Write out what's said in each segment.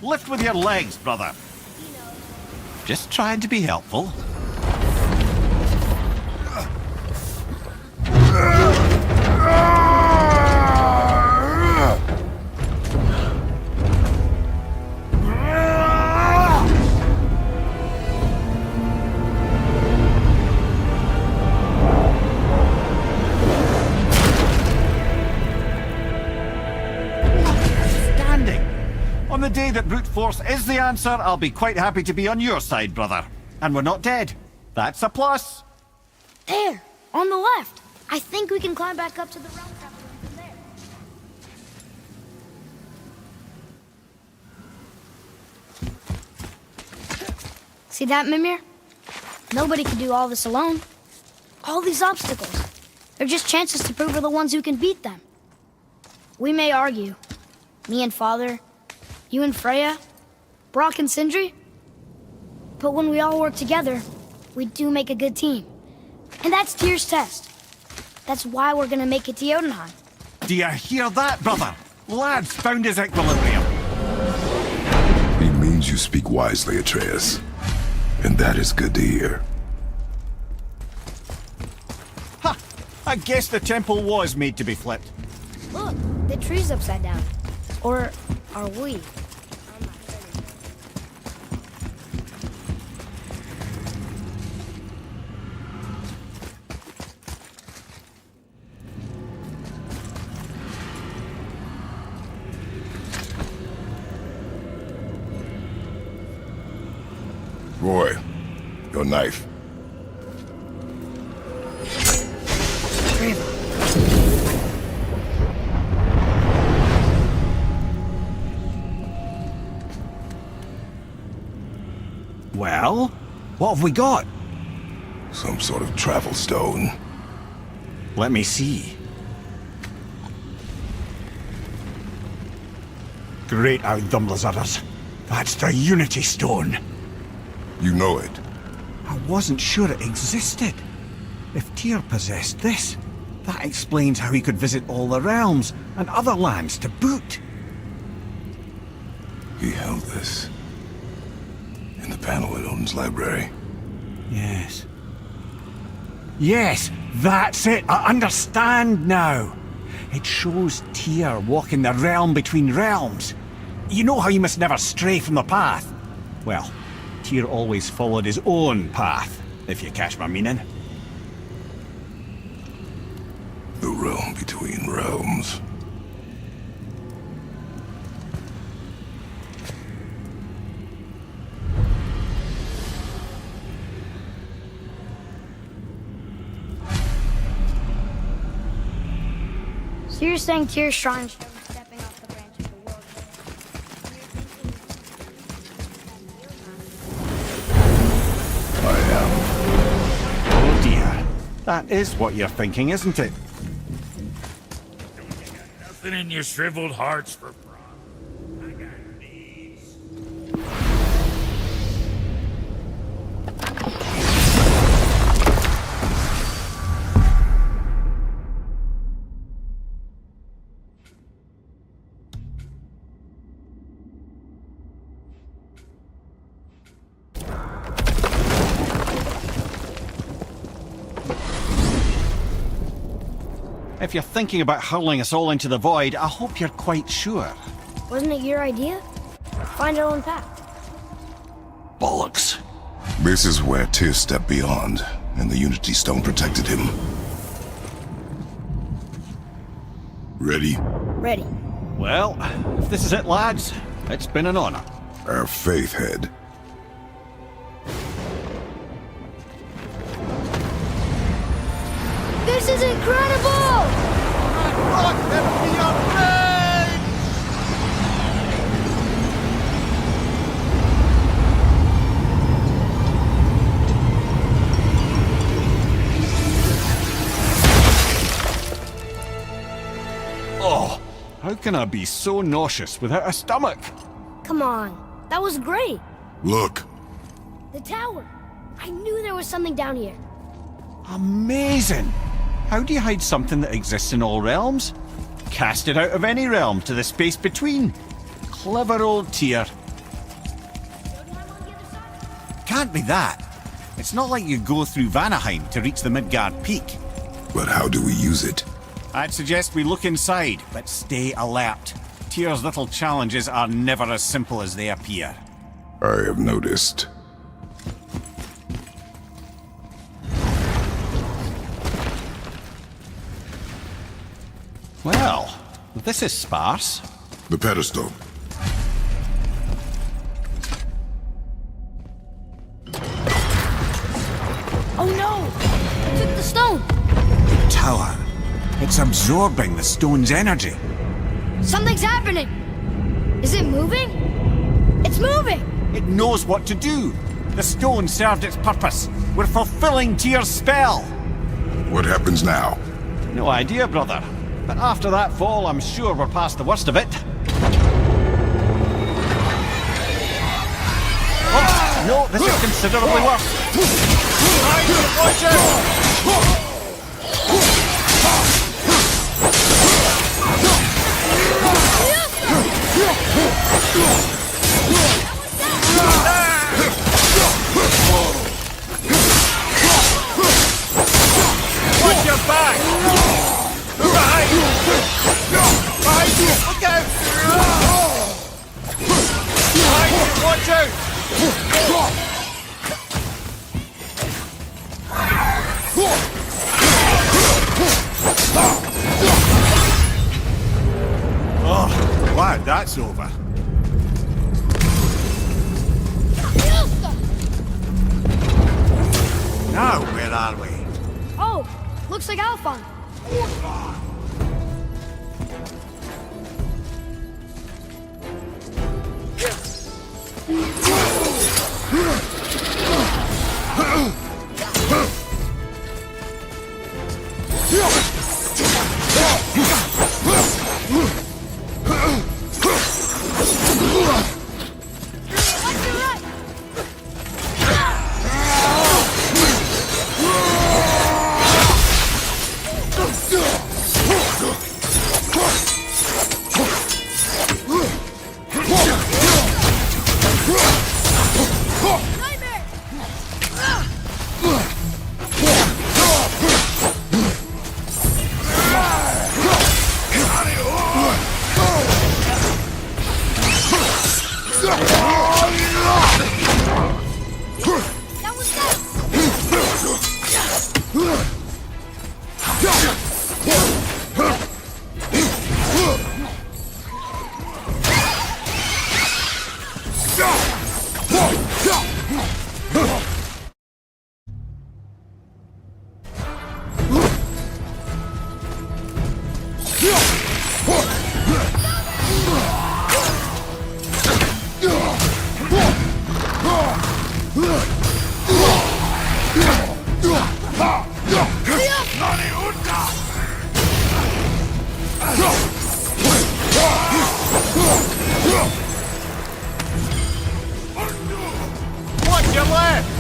Lift with your legs, brother. Just trying to be helpful. On the day that brute force is the answer, I'll be quite happy to be on your side, brother. And we're not dead. That's a plus. There, on the left. I think we can climb back up to the realm capital from there. See that, Mimir? Nobody can do all this alone. All these obstacles. They're just chances to prove we're the ones who can beat them. We may argue. Me and Father, you and Freya, Brock and Sindri. But when we all work together, we do make a good team. And that's Tyr's test. That's why we're gonna make it to Jotunheim. Do you hear that, brother? Lad's found his equilibrium. He means you speak wisely, Atreus. And that is good to hear. Ha! I guess the temple was made to be flipped. Look, the tree's upside down. Or are we? Roy, your knife. Well, what have we got? Some sort of travel stone. Let me see. Great Outdumblers. That's the Unity Stone. You know it. I wasn't sure it existed. If Tyr possessed this, that explains how he could visit all the realms and other lands to boot. He held this in the panel in Odin's library. Yes. Yes, that's it. I understand now. It shows Tyr walking the realm between realms. You know how you must never stray from the path? Well, Tyr always followed his own path, if you catch my meaning. The realm between realms. So you're saying Tyr's shrine showed stepping off the branch of the world. I am. Oh dear. That is what you're thinking, isn't it? Nothing in your shriveled hearts for Brock. I got these. If you're thinking about hurling us all into the void, I hope you're quite sure. Wasn't it your idea? Find our own path. Bollocks. This is where Tyr stepped beyond, and the Unity Stone protected him. Ready? Ready. Well, if this is it, lads, it's been an honor. Our faith head. This is incredible! Rock them beyond range! Oh, how can I be so nauseous without a stomach? Come on, that was great. Look. The tower. I knew there was something down here. Amazing! How do you hide something that exists in all realms? Cast it out of any realm to the space between. Clever old Tyr. can't be that. It's not like you go through Vanaheim to reach the Midgard Peak. But how do we use it? I'd suggest we look inside, but stay alert. Tyr's little challenges are never as simple as they appear. I have noticed. Well, this is sparse. The pedestal. Oh no! I took the stone! Tower. It's absorbing the stone's energy. Something's happening! Is it moving? It's moving! It knows what to do. The stone served its purpose. We're fulfilling Tyr's spell. What happens now? No idea, brother. But after that fall, I'm sure we're past the worst of it. Oh, no, this is considerably worse. Watch out! Watch your back! Behind you! Behind you! Look out! Behind you! Watch out! Oh, glad that's over. Now, where are we? Oh, looks like Alphon. Watch your left!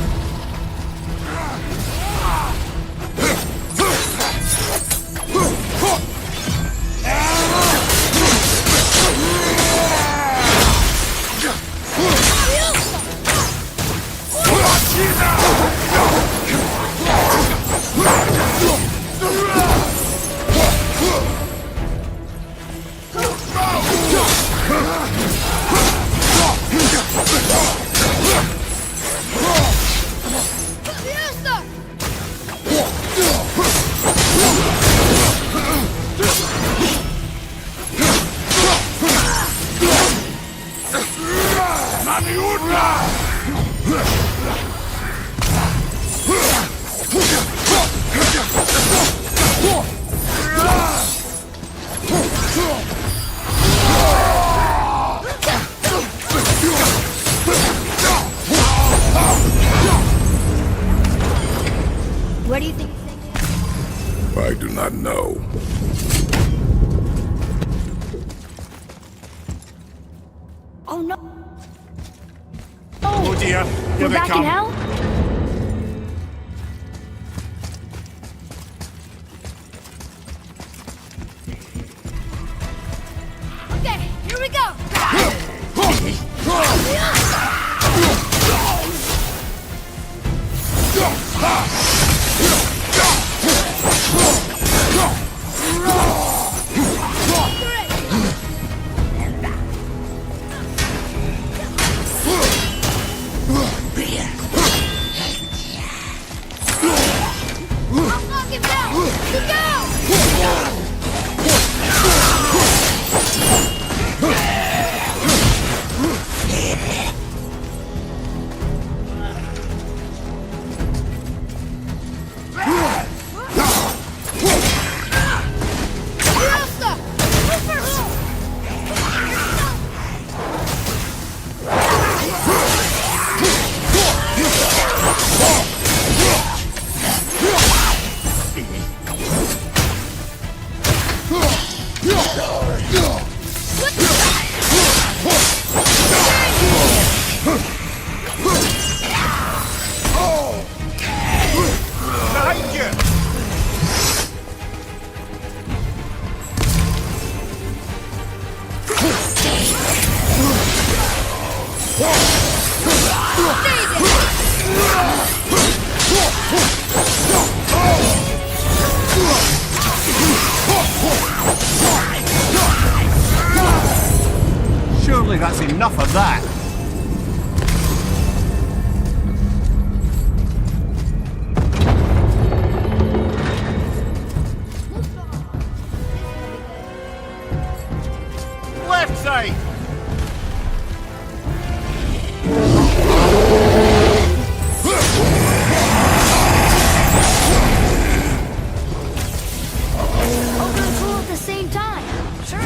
Where do you think the thing is? I do not know. Oh no! Oh dear, here We're they back come. in hell? Okay, here we go! Knock him down! Look out! Behind you! Surely that's enough of that. Left side! Open the pool at the same time. Sure.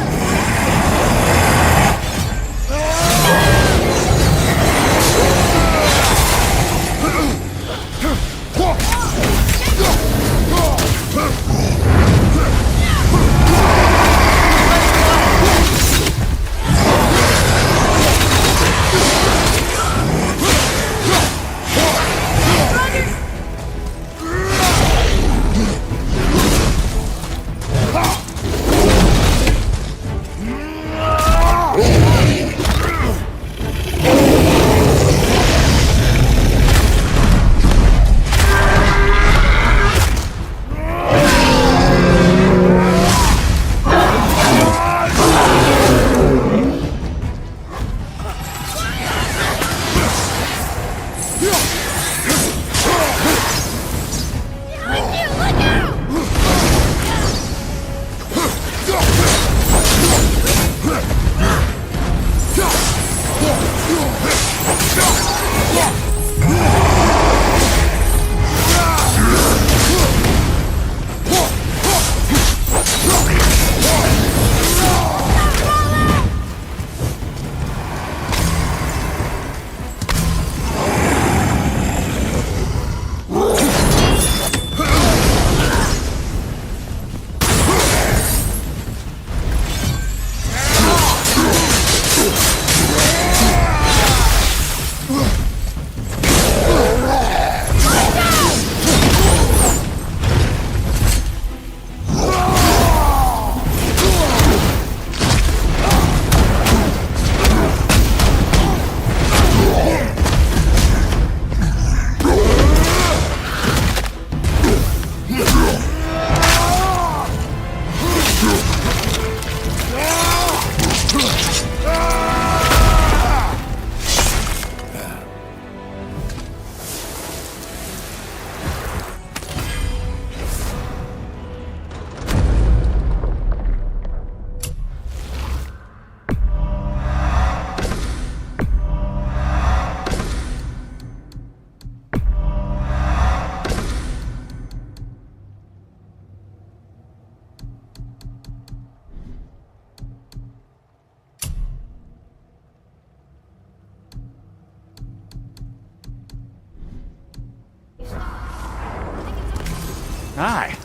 Aye,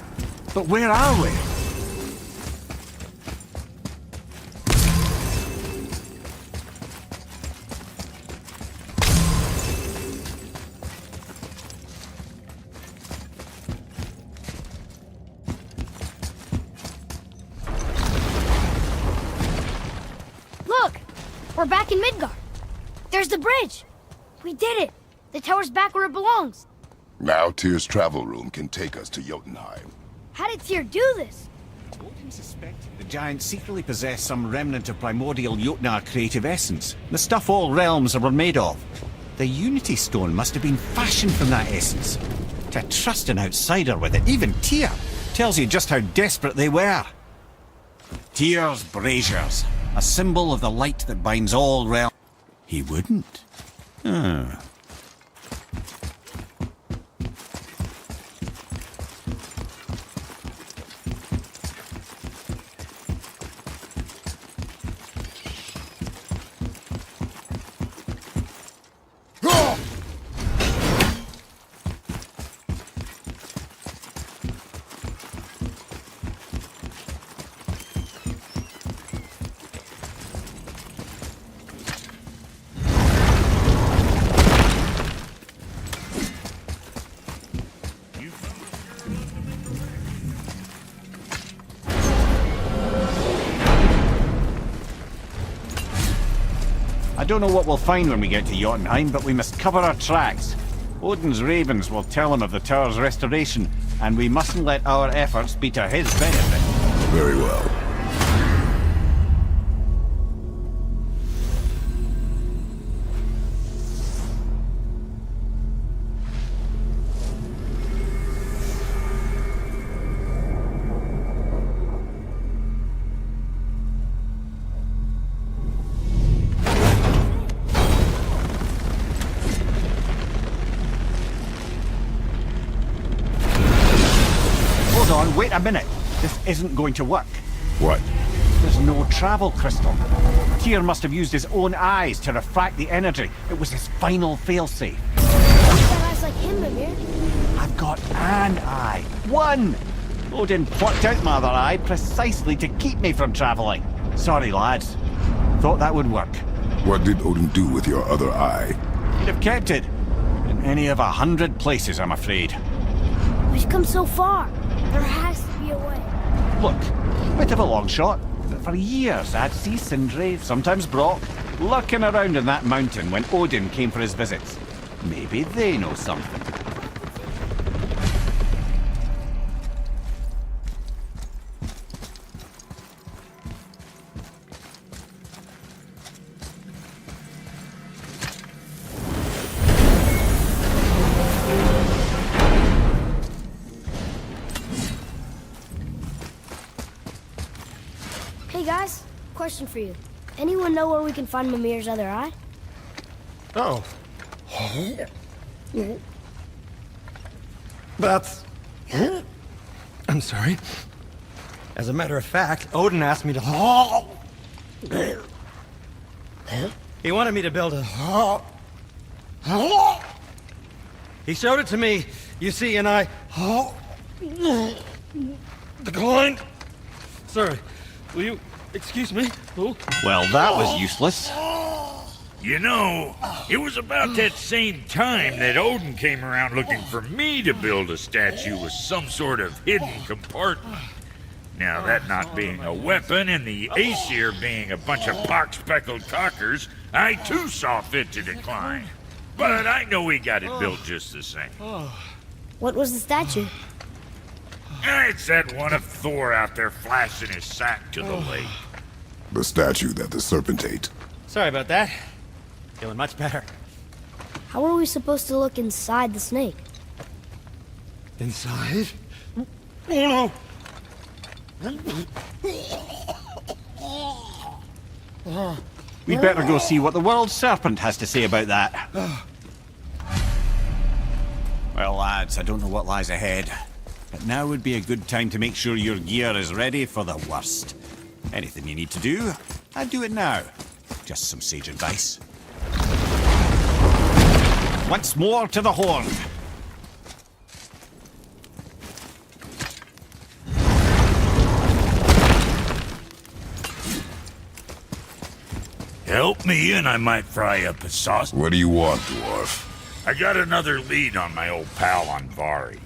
but where are we? Look! We're back in Midgard. There's the bridge. We did it. The tower's back where it belongs. Now Tyr's travel room can take us to Jotunheim. How did Tyr do this? Odin suspected the giants secretly possessed some remnant of primordial Jotnar creative essence, the stuff all realms were made of. The Unity Stone must have been fashioned from that essence. To trust an outsider with it, even Tyr, tells you just how desperate they were. Tyr's braziers, a symbol of the light that binds all realms. He wouldn't. Ah. I don't know what we'll find when we get to Jotunheim, but we must cover our tracks. Odin's ravens will tell him of the tower's restoration, and we mustn't let our efforts be to his benefit. Very well. Hold on, wait a minute. This isn't going to work. What? There's no travel crystal. Tyr must have used his own eyes to refract the energy. It was his final failsafe. You've got eyes like him, Mimir. I've got an eye. One! Odin plucked out my other eye precisely to keep me from traveling. Sorry, lads. Thought that would work. What did Odin do with your other eye? He'd have kept it. In any of 100 places, I'm afraid. We've come so far. There has to be a way. Look, bit of a long shot, but for years I'd see Sindri, sometimes Brock, lurking around in that mountain when Odin came for his visits. Maybe they know something. Hey guys, question for you. Anyone know where we can find Mimir's other eye? Oh. That's... I'm sorry. As a matter of fact, Odin asked me to... He wanted me to build a... He showed it to me, you see, and I... Declined. Sorry. Will you excuse me? Oh. Well, that was useless. You know, it was about that same time that Odin came around looking for me to build a statue with some sort of hidden compartment. Now, that not being a weapon and the Aesir being a bunch of pock-speckled cockers, I too saw fit to decline. But I know he got it built just the same. What was the statue? It's that one of Thor out there flashing his sack to the lake. The statue that the serpent ate. Sorry about that. Feeling much better. How are we supposed to look inside the snake? Inside? Oh no! We'd better go see what the World Serpent has to say about that. Well, lads, I don't know what lies ahead, but now would be a good time to make sure your gear is ready for the worst. Anything you need to do, I'd do it now. Just some sage advice. Once more to the horn. Help me and I might fry up a sauce. What do you want, dwarf? I got another lead on my old pal on Vari.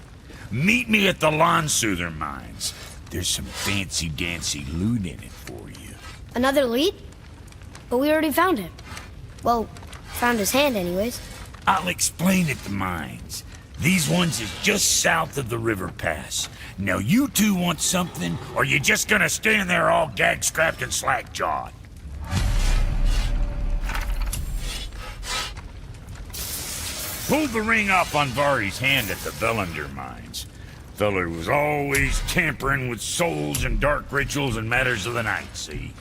Meet me at the Lawn Soother Mines. There's some fancy-dancy loot in it for you. Another lead? But we already found him. Well, found his hand anyways. I'll explain at the mines. These ones is just south of the river pass. Now you two want something, or you just gonna stand there all gag-strapped and slack-jawed? Pulled the ring off Andvari's hand at the Velander mines. Feller was always tampering with souls and dark rituals and matters of the night, see?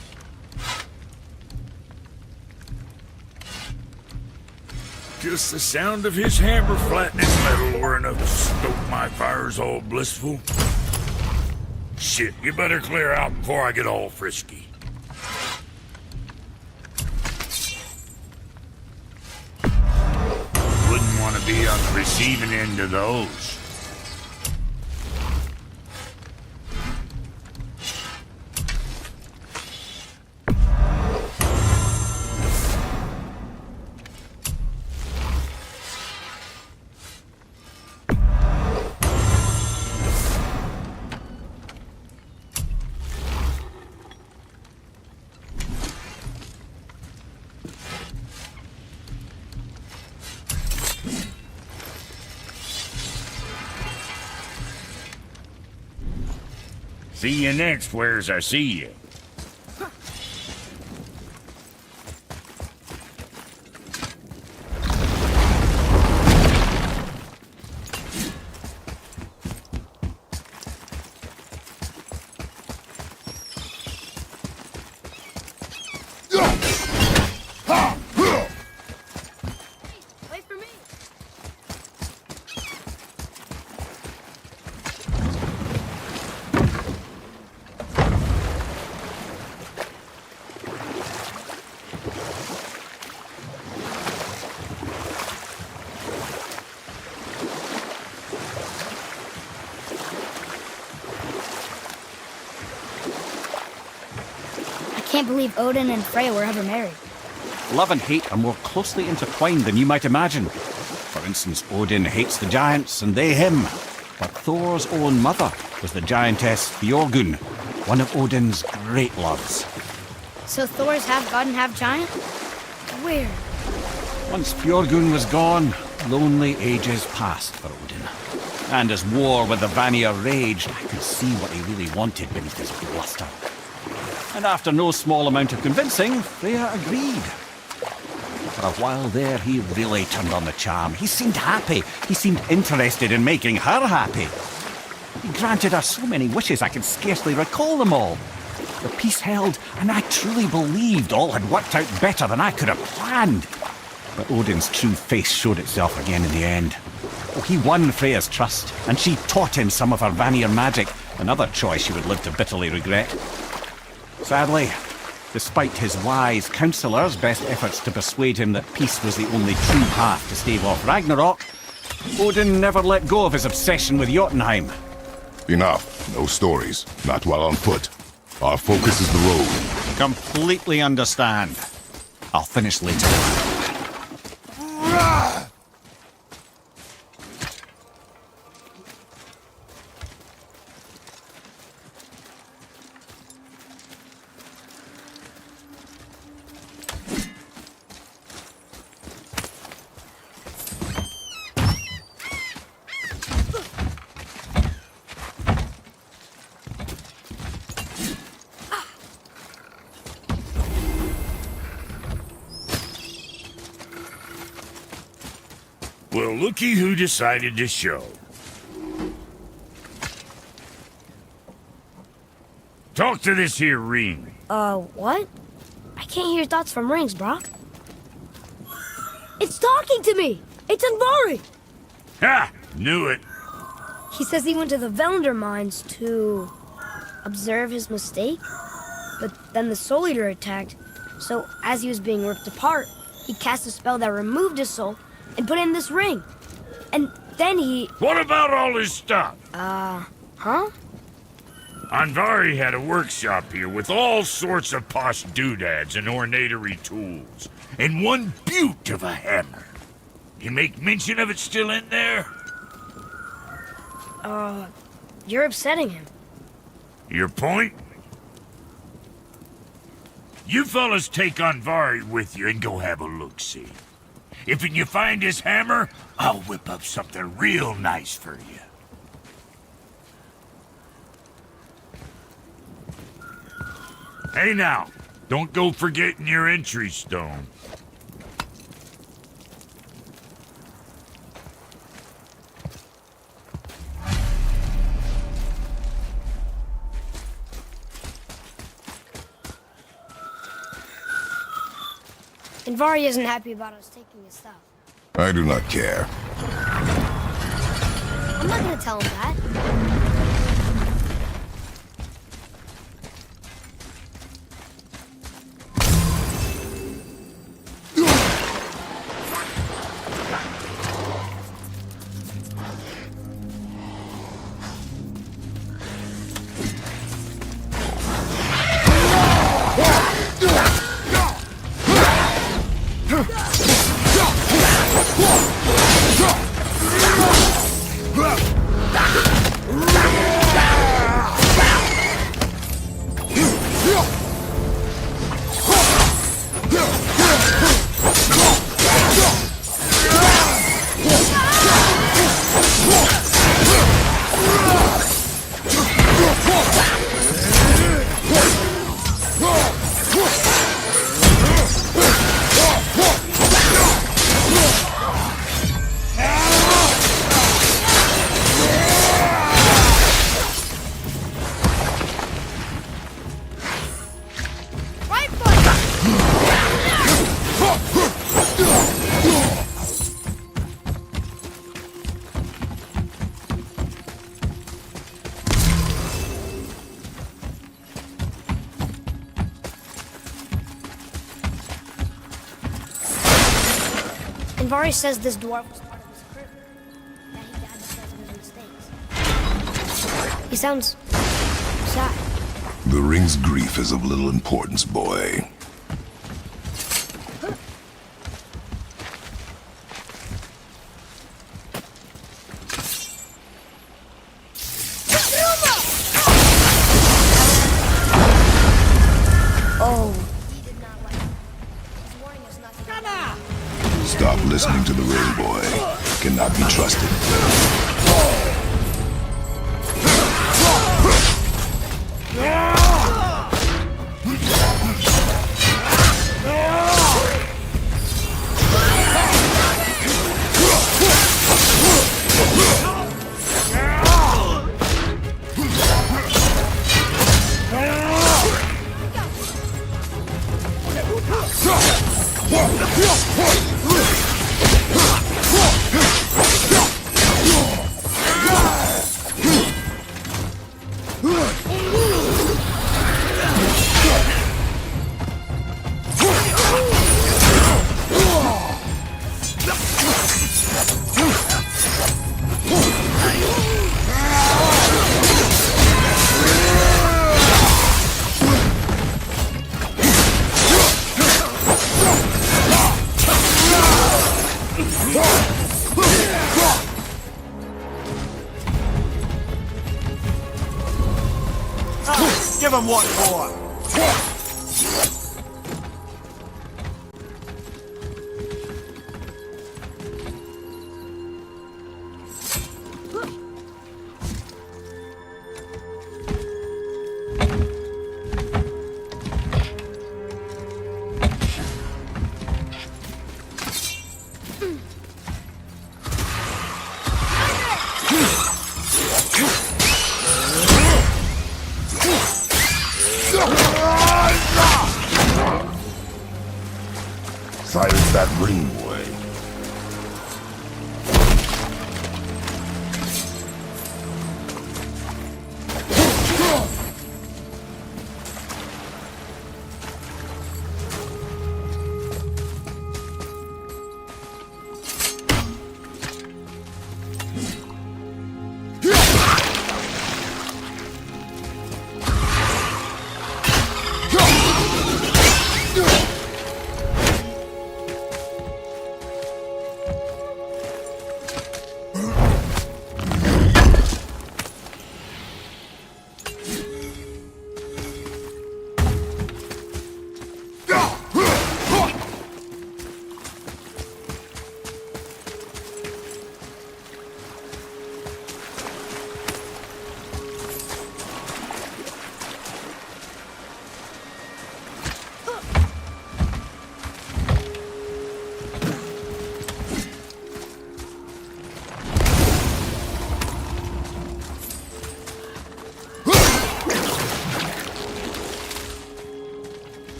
Just the sound of his hammer flattening metal were enough to stoke my fires all blissful. Shit, you better clear out before I get all frisky. Wouldn't want to be on the receiving end of those. See you next, where's I see you. Wait for me. I can't believe Odin and Freya were ever married. Love and hate are more closely intertwined than you might imagine. For instance, Odin hates the giants and they him. But Thor's own mother was the giantess Fjorgun, one of Odin's great loves. So Thor's half god and half giant? Weird. Once Fjorgun was gone, lonely ages passed for Odin. And as war with the Vanir raged, I could see what he really wanted beneath his bluster. And after no small amount of convincing, Freya agreed. For a while there, he really turned on the charm. He seemed happy. He seemed interested in making her happy. He granted her so many wishes I could scarcely recall them all. The peace held, and I truly believed all had worked out better than I could have planned. But Odin's true face showed itself again in the end. Oh, he won Freya's trust, and she taught him some of her Vanir magic, another choice he would live to bitterly regret. Sadly, despite his wise counselors' best efforts to persuade him that peace was the only true path to stave off Ragnarok, Odin never let go of his obsession with Jotunheim. Enough. No stories. Not while on foot. Our focus is the road. Completely understand. I'll finish later. Well, looky who decided to show. Talk to this here ring. What? I can't hear thoughts from rings, Brock. It's talking to me! It's Andvari! Ha! Knew it. He says he went to the Velander mines to observe his mistake, but then the Soul Eater attacked. So as he was being ripped apart, he cast a spell that removed his soul and put in this ring. And then he... What about all his stuff? Huh? Andvari had a workshop here with all sorts of posh doodads and ornatery tools. And one beaut of a hammer. You make mention of it still in there? You're upsetting him. Your point? You fellas take Andvari with you and go have a look-see. If you find his hammer, I'll whip up something real nice for you. Hey now, don't go forgetting your entry stone. Invari isn't happy about us taking his stuff. I do not care. I'm not gonna tell him that. Invari says this dwarf was part of his crew. That he died because of his mistakes. He sounds sad. The ring's grief is of little importance, boy. Oh. He did not like it. He's warning us not to go down. Stop listening to the ring, boy. Cannot be trusted. Give him what for? Silence that ring, boy.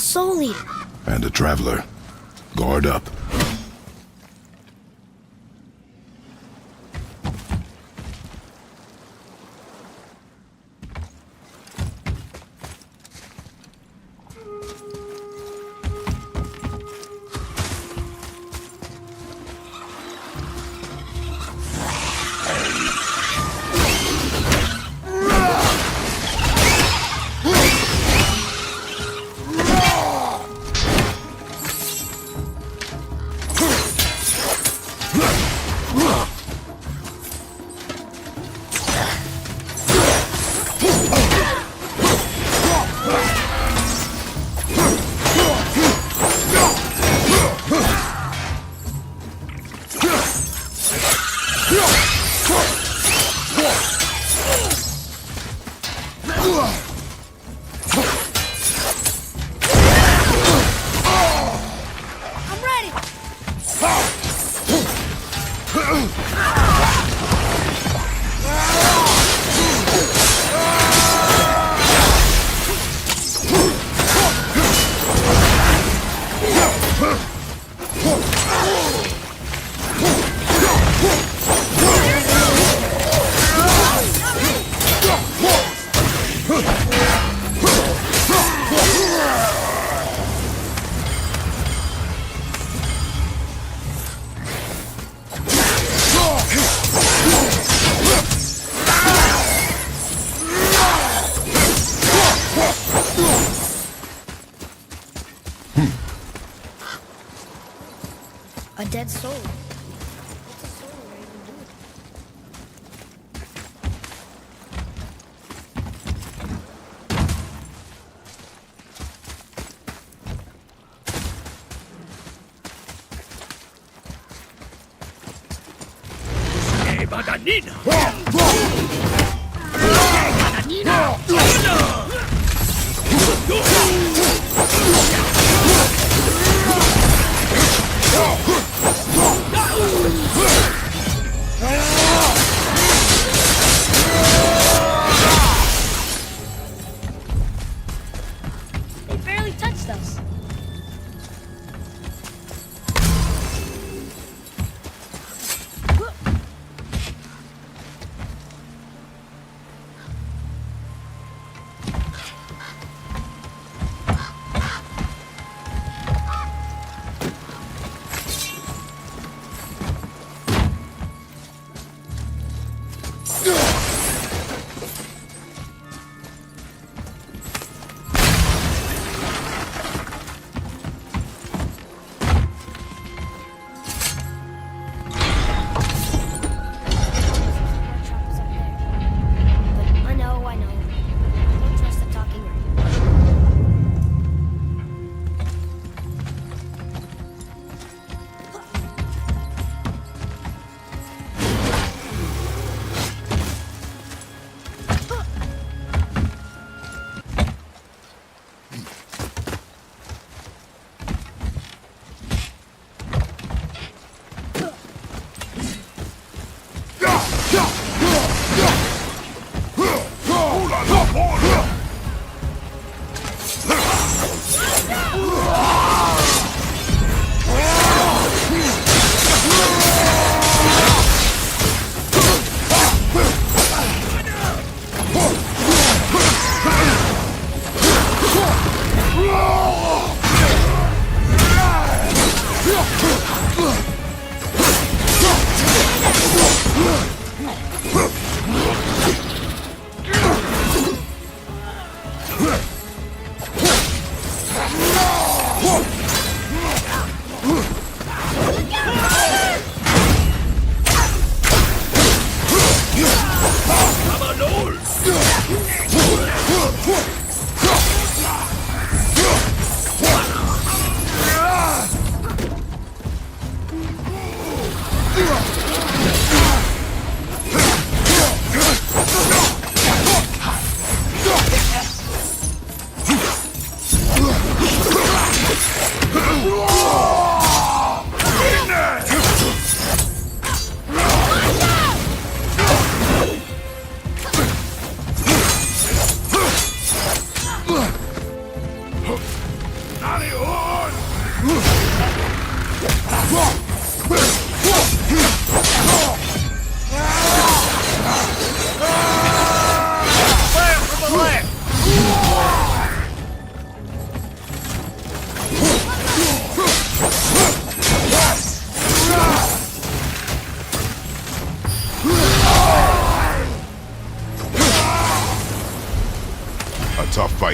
Soul Eater. And a traveler. Guard up. I'm ready. A dead soul. What's a soul even do? They barely touched us. Workshop is up there. But I know. Don't trust the talking ring.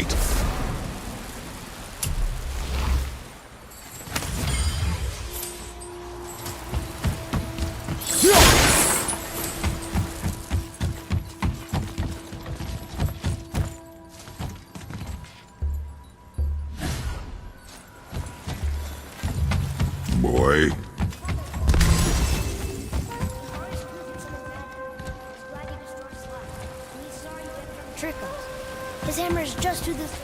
fight. Boy. Trick us. His hammer is just who this.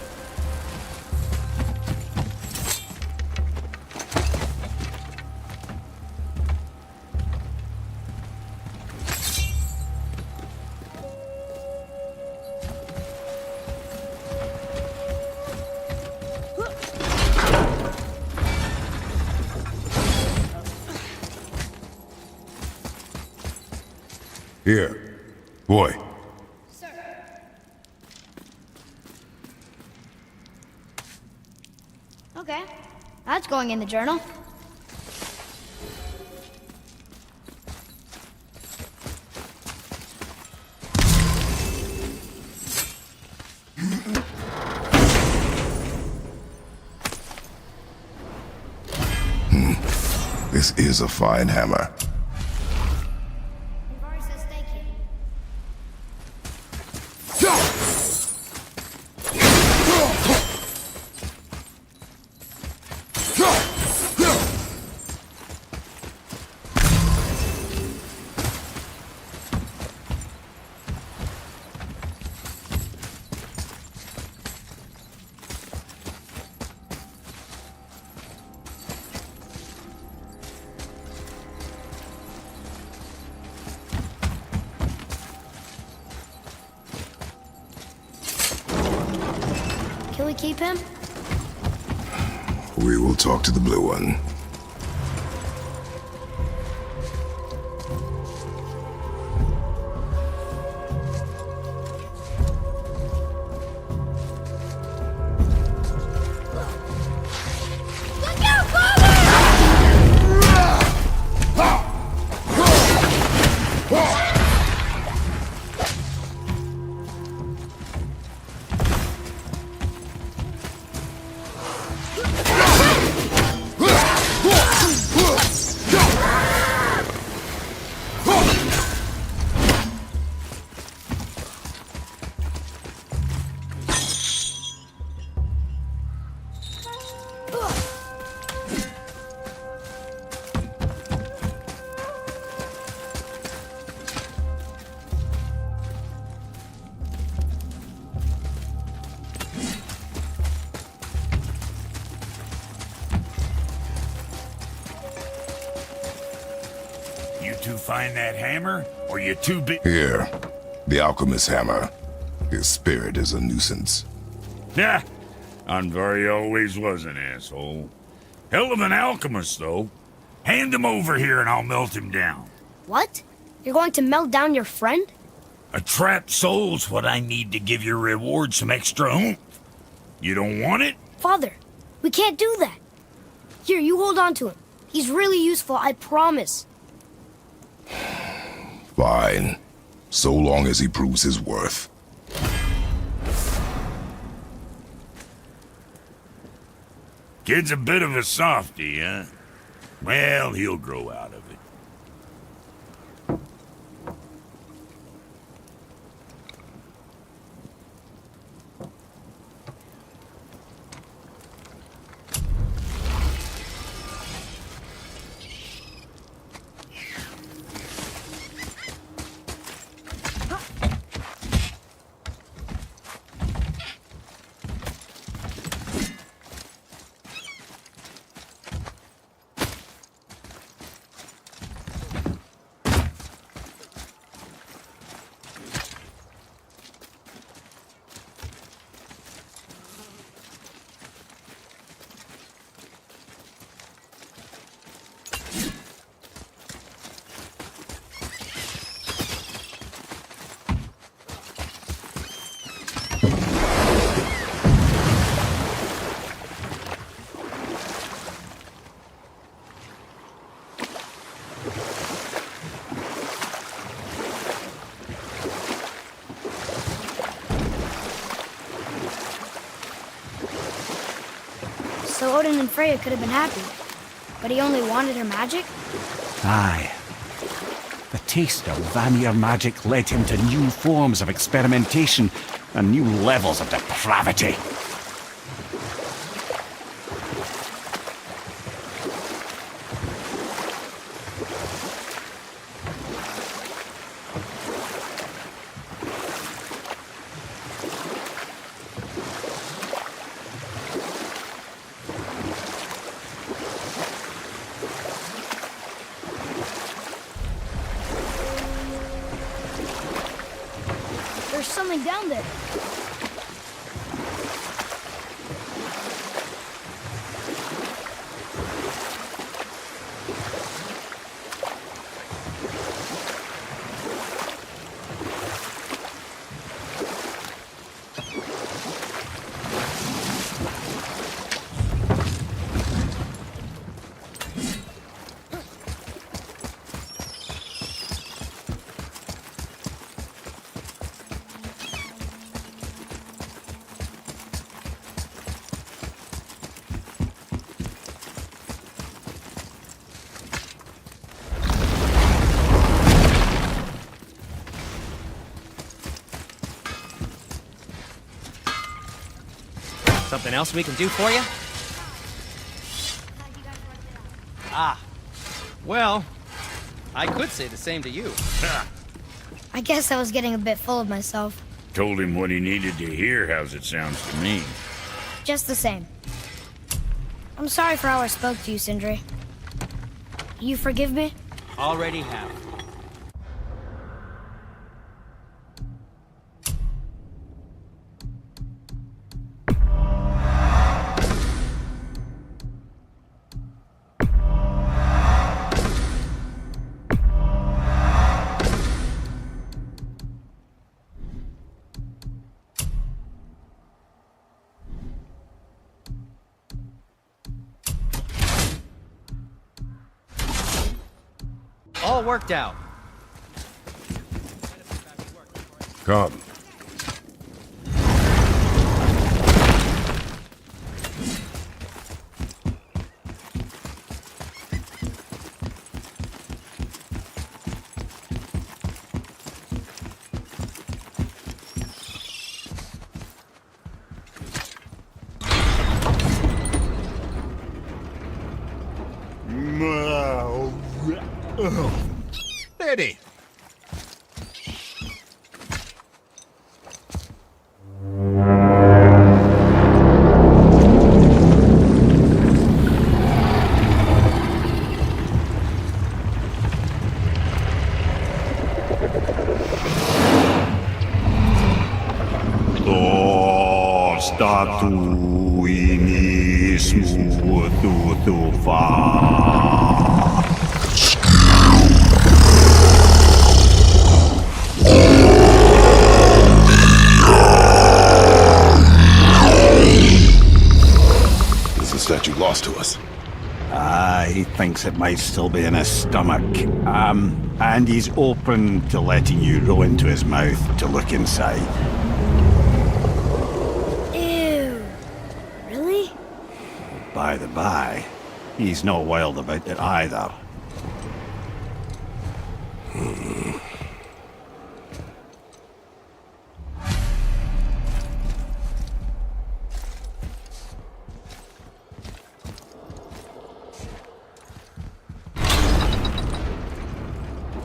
Here. Boy. Okay, that's going in the journal. This is a fine hammer. Ivari says thank you. Can we keep him? We will talk to the blue one. Look out, father! You two find that hammer, or you too big? Here. The alchemist's hammer. His spirit is a nuisance. Nah, Andvari always was an asshole. Hell of an alchemist, though. Hand him over here and I'll melt him down. What? You're going to melt down your friend? A trapped soul's what I need to give your reward some extra oomph. You don't want it? Father, we can't do that. Here, you hold on to him. He's really useful, I promise. Fine. So long as he proves his worth. Kid's a bit of a softy, huh? Well, he'll grow out of it. Odin and Freya could have been happy. But he only wanted her magic? Aye. The taste of Vanir magic led him to new forms of experimentation and new levels of depravity. There's something down there. Something else we can do for you? Ah. Well, I could say the same to you. I guess I was getting a bit full of myself. Told him what he needed to hear, how's it sounds to me. Just the same. I'm sorry for how I spoke to you, Sindri. You forgive me? Already have. All worked out. Come. Ready. Is the statue lost to us? He thinks it might still be in his stomach. And he's open to letting you row into his mouth to look inside. Ew. Really? By the by, he's not wild about it either.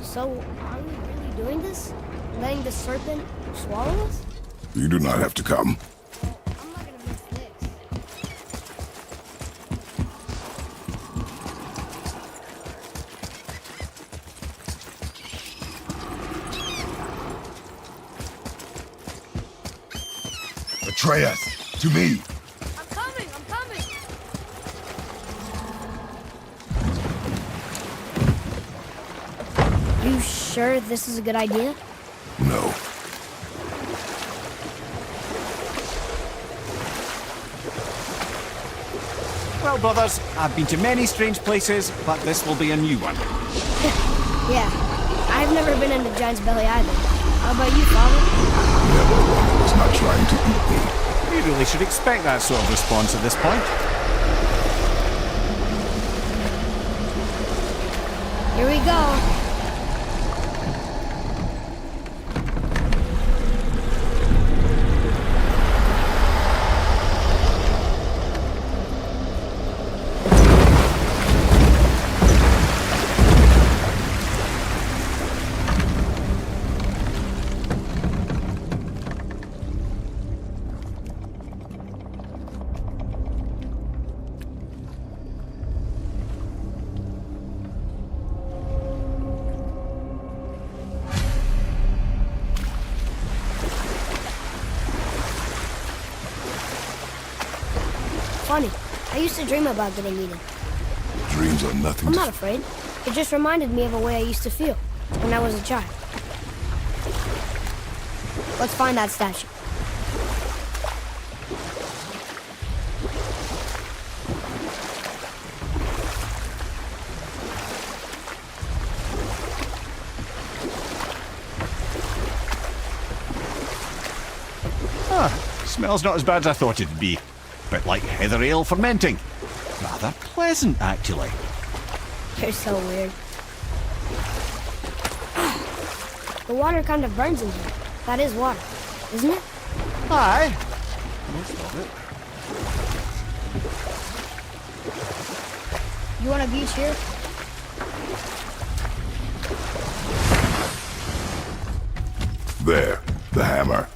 So, are we really doing this? Letting the serpent swallow us? You do not have to come. I'm not gonna miss this. Atreus, to me. I'm coming! I'm coming! You sure this is a good idea? No. Well, brothers, I've been to many strange places, but this will be a new one. Yeah. I've never been in the giant's belly either. How about you, Father? Never one who was not trying to eat me. We really should expect that sort of response at this point. Here we go. Funny. I used to dream about getting eaten. Dreams are nothing I'm to... not afraid. It just reminded me of a way I used to feel when I was a child. Let's find that statue. Smells not as bad as I thought it'd be. Bit like heather ale fermenting. Rather pleasant, actually. You're so weird. The water kind of burns in here. That is water, isn't it? Aye. Most of it. You want a beach here? There, the hammer.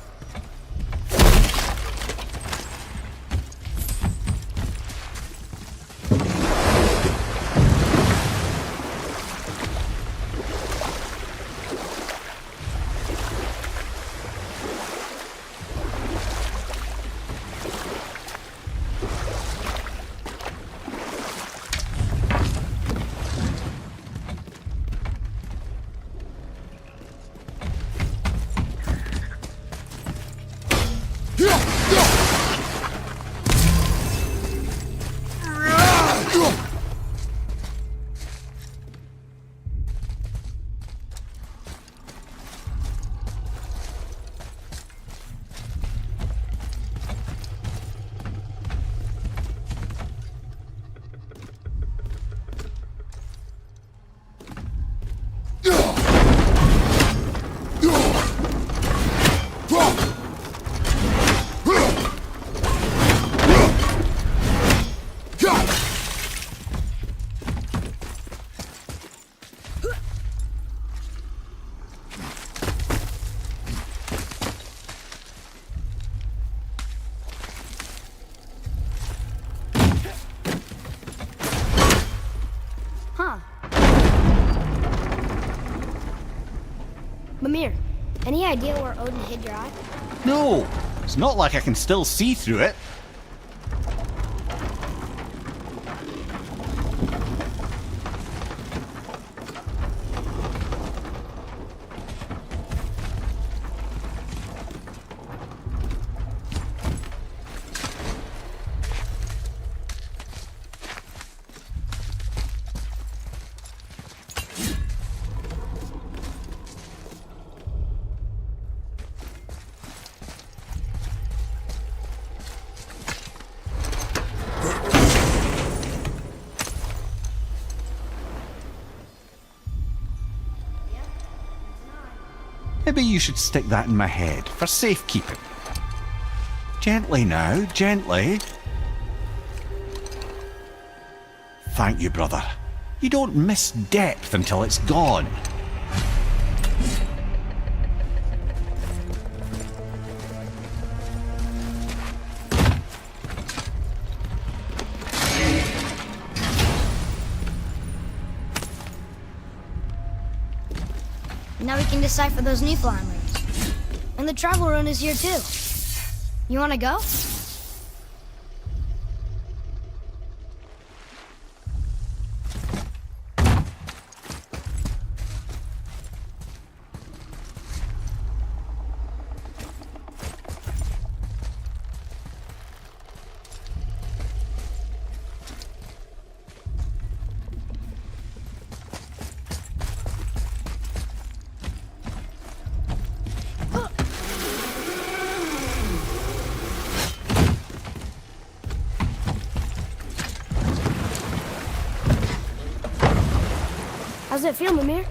Mimir, any idea where Odin hid your eye? No, it's not like I can still see through it. Maybe you should stick that in my head for safekeeping. Gently now, gently. Thank you, brother. You don't miss depth until it's gone. Now we can decipher those Niflheim runes. And the travel rune is here too. You wanna go? How's it feel, Mimir?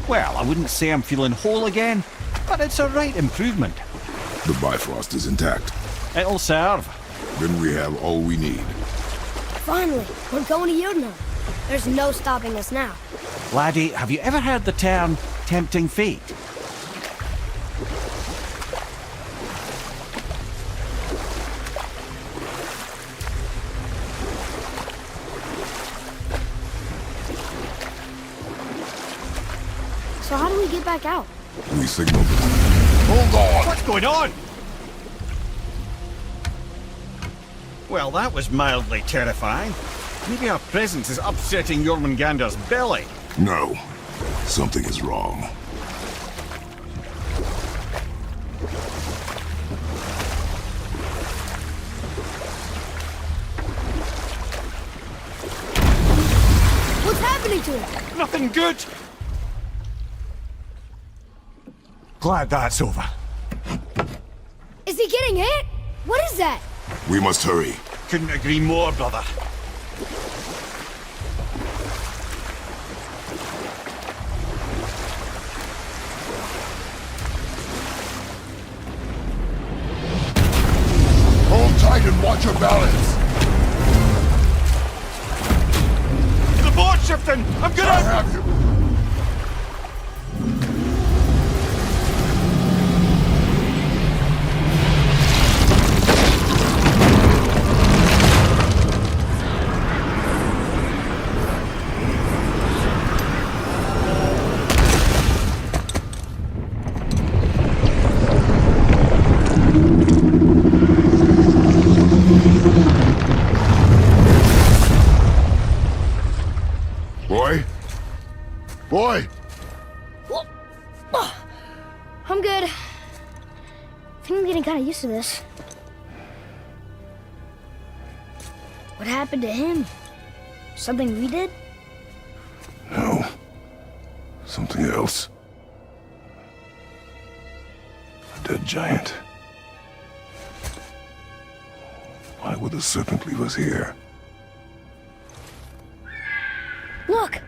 Well, I wouldn't say I'm feeling whole again, but it's a right improvement. The Bifrost is intact. It'll serve. Then we have all we need. Finally, we're going to Jörmungandr. There's no stopping us now. Laddie, have you ever heard the term tempting fate? So how do we get back out? We signal them. Hold on! What's going on? Well, that was mildly terrifying. Maybe our presence is upsetting Jörmungandr's belly. No. Something is wrong. What's happening to him? Nothing good. Glad that's over. Is he getting hit? What is that? We must hurry. Couldn't agree more, brother. Hold tight and watch your balance. The board's shifting! I'm I gonna... have you. Boy? Boy! I'm good. I think I'm getting kind of used to this. What happened to him? Something we did? No. Something else. A dead giant. Why would the serpent leave us here? Look!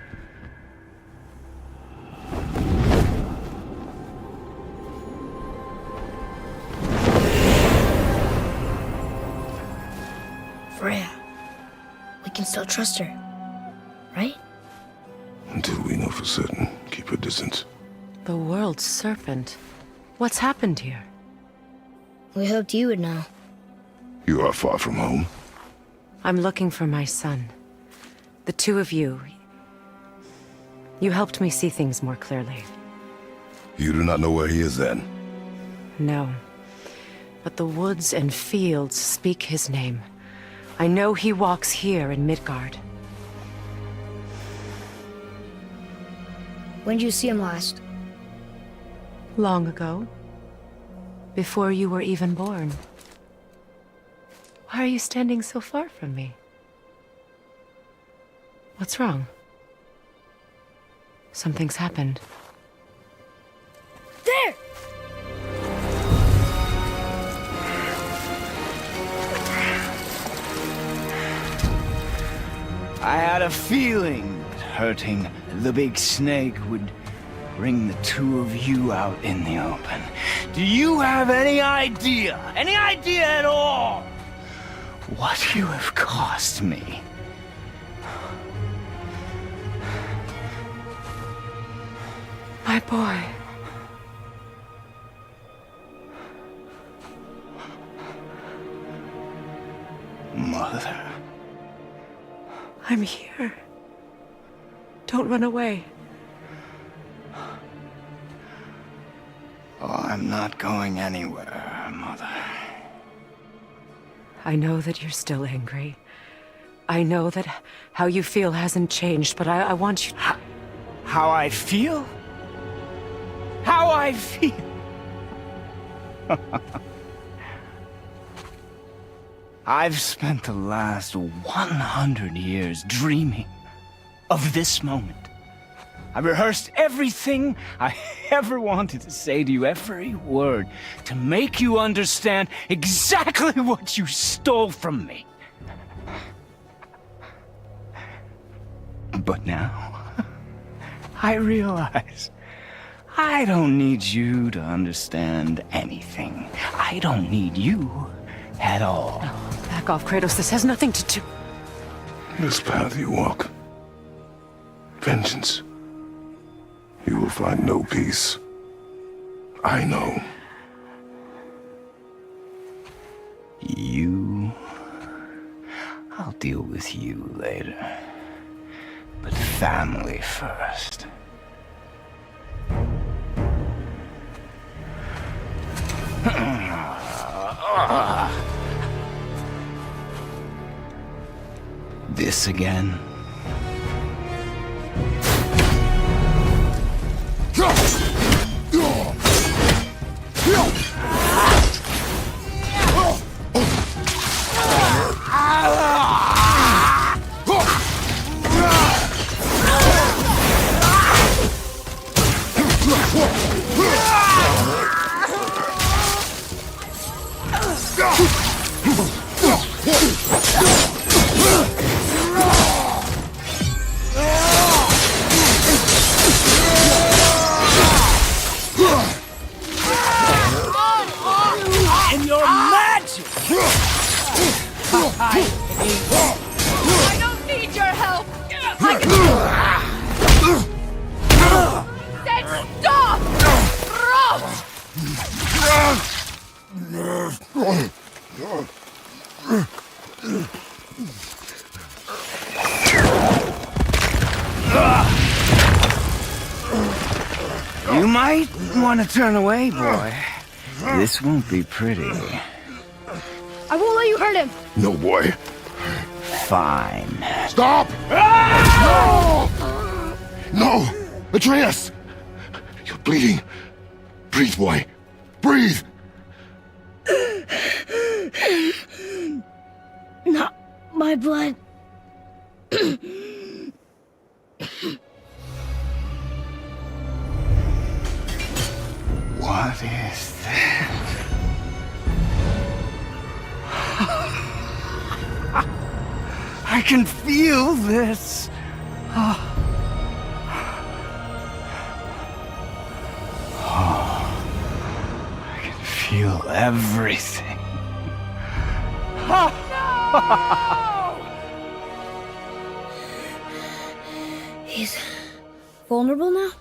Freya. We can still trust her, right? Until we know for certain, keep her distance. The World Serpent. What's happened here? We hoped you would know. You are far from home. I'm looking for my son. The two of you. You helped me see things more clearly. You do not know where he is then? No. But the woods and fields speak his name. I know he walks here in Midgard. When did you see him last? Long ago. Before you were even born. Why are you standing so far from me? What's wrong? Something's happened. There! I had a feeling that hurting the big snake would bring the two of you out in the open. Do you have any idea at all, what you have cost me? My boy. Mother. I'm here. Don't run away. Oh, I'm not going anywhere, Mother. I know that you're still angry. I know that how you feel hasn't changed, but I want you... How I feel? How I feel? I've spent the last 100 years dreaming of this moment. I rehearsed everything I ever wanted to say to you, every word, to make you understand exactly what you stole from me. But now, I realize I don't need you to understand anything. I don't need you at all. Back off, Kratos. This has nothing to do. This path you walk, vengeance, you will find no peace. I know. You... I'll deal with you later. But family first. This again? In your magic! I don't need your help! Then stop! You might want to turn away, boy. This won't be pretty. I won't let you hurt him. No, boy. Fine. Stop! No! No! Atreus! You're bleeding. Breathe, boy. Breathe! Not my blood. What is this? I can feel this. I can feel everything. He's vulnerable now?